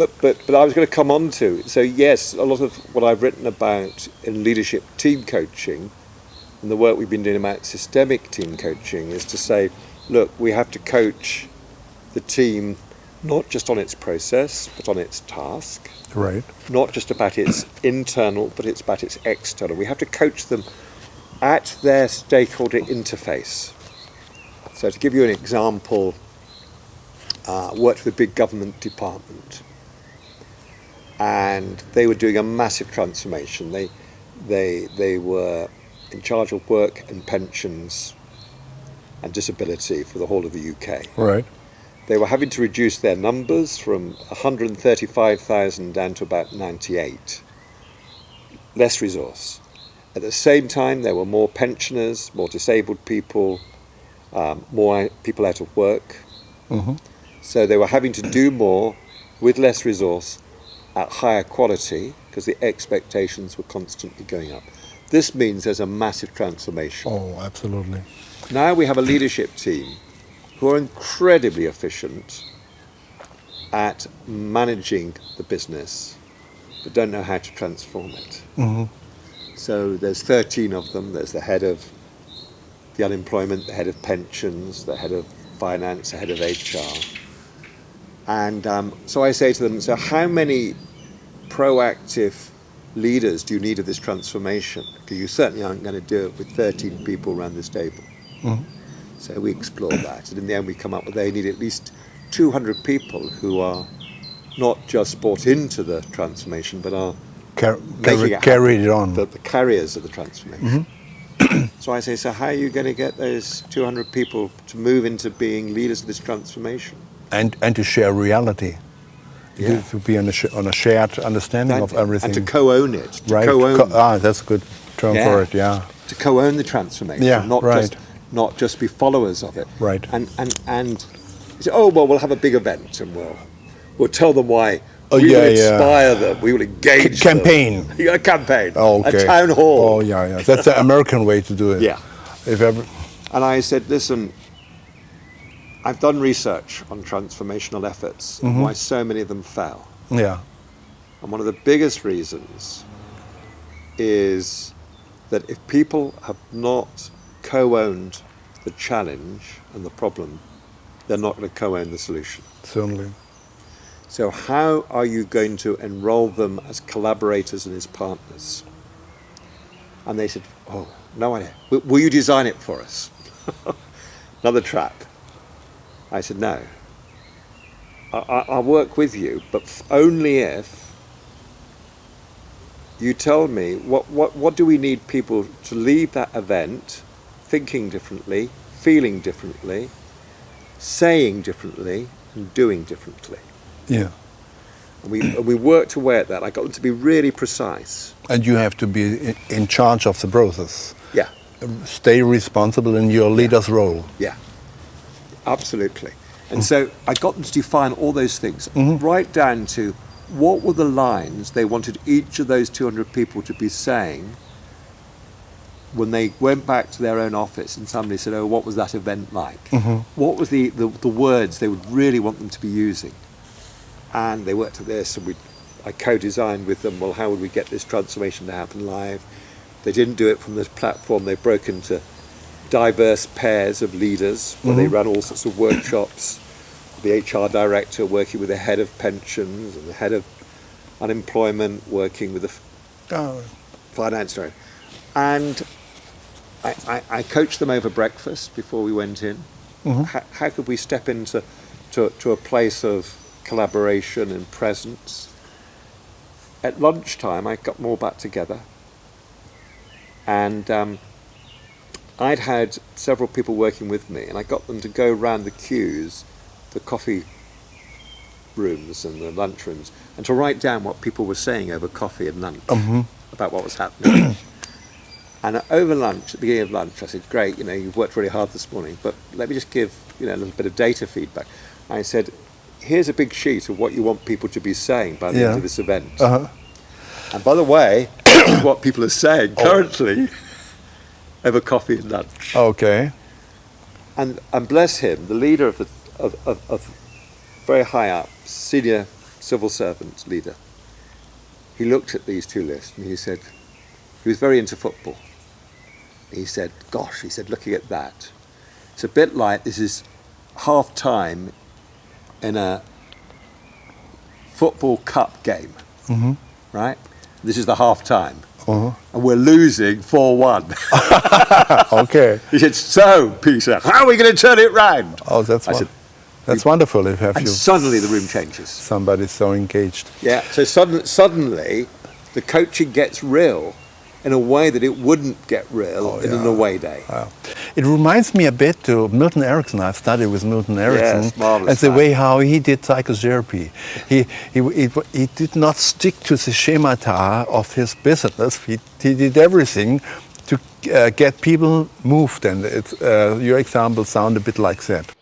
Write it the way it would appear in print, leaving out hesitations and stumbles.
But I was going to come on to, so yes, a lot of what I've written about in leadership team coaching and the work we've been doing about systemic team coaching is to say, look, we have to coach the team not just on its process, but on its task. Right. Not just about its internal, but it's about its external. We have to coach them at their stakeholder interface. So to give you an example, worked with a big government department, and they were doing a massive transformation. They were in charge of work and pensions and disability for the whole of the UK. Right. They were having to reduce their numbers from 135,000 down to about 98. Less resource. At the same time, there were more pensioners, more disabled people, more people out of work. Mm-hmm. So they were having to do more with less resource at higher quality because the expectations were constantly going up. This means there's a massive transformation. Oh, absolutely. Now we have a leadership team who are incredibly efficient at managing the business, but don't know how to transform it. Mm-hmm. So there's 13 of them. There's the head of the unemployment, the head of pensions, the head of finance, the head of HR. And so I say to them, so how many proactive leaders do you need of this transformation? Because you certainly aren't going to do it with 13 people around this table. Mm-hmm. So we explore that, and in the end we come up with they need at least 200 people who are not just bought into the transformation, but are carried it on. The carriers of the transformation. Mm-hmm. So I say, so how are you going to get those 200 people to move into being leaders of this transformation? And to share reality. Yeah. To be on a shared understanding of everything. And to co-own it. Right. That's a good term for it, yeah. To co-own the transformation, not just be followers of it. Right. And you say, oh, well, we'll have a big event and we'll tell them why. We will inspire them. We will engage campaign. them. A campaign. Oh, okay. A town hall. Oh, yeah. That's the American way to do it. Yeah. If ever. And I said, listen, I've done research on transformational efforts and why so many of them fail. Yeah. And one of the biggest reasons is that if people have not co-owned the challenge and the problem, they're not going to co-own the solution. Certainly. So how are you going to enroll them as collaborators and as partners? And they said, oh, no idea. Will you design it for us? Another trap. I said, no. I'll work with you, but only if you tell me what do we need people to leave that event thinking differently, feeling differently, saying differently, and doing differently. Yeah. And we worked away at that. I got them to be really precise. And you have to be in charge of the process. Yeah. Stay responsible in your leader's role. Yeah. Absolutely. And so I got them to define all those things, right down to what were the lines they wanted each of those 200 people to be saying when they went back to their own office and somebody said, oh, what was that event like? What was the words they would really want them to be using? And they worked at this, and I co-designed with them, well, how would we get this transformation to happen live? They didn't do it from this platform. They broke into diverse pairs of leaders where they ran all sorts of workshops. The HR director working with the head of pensions and the head of unemployment working with the finance director. And I coached them over breakfast before we went in. How could we step into a place of collaboration and presence? At lunchtime, I got them all back together. And I'd had several people working with me, and I got them to go round the queues, the coffee rooms and the lunch rooms, and to write down what people were saying over coffee and lunch about what was happening. And over lunch, at the beginning of lunch, I said, great, you've worked really hard this morning, but let me just give a little bit of data feedback. I said, here's a big sheet of what you want people to be saying by the end of this event. And by the way, this is what people are saying currently over coffee and lunch. Okay. And bless him, the leader of very high up, senior civil servant leader. He looked at these two lists and he said, he was very into football. He said, gosh, he said, looking at that, it's a bit like this is half time in a football cup game, right? This is the half time. And we're losing 4-1. Okay. He said, so, Peter, how are we going to turn it round? Oh, that's that's wonderful if And suddenly the room changes. somebody so engaged. Yeah, so suddenly the coaching gets real in a way that it wouldn't get real in an away day. Wow. It reminds me a bit to Milton Erickson. I've studied with Milton Erickson. Yes, marvelous and the man. way how he did psychotherapy. He did not stick to the schemata of his business. He did everything to get people moved. And your example sound a bit like that.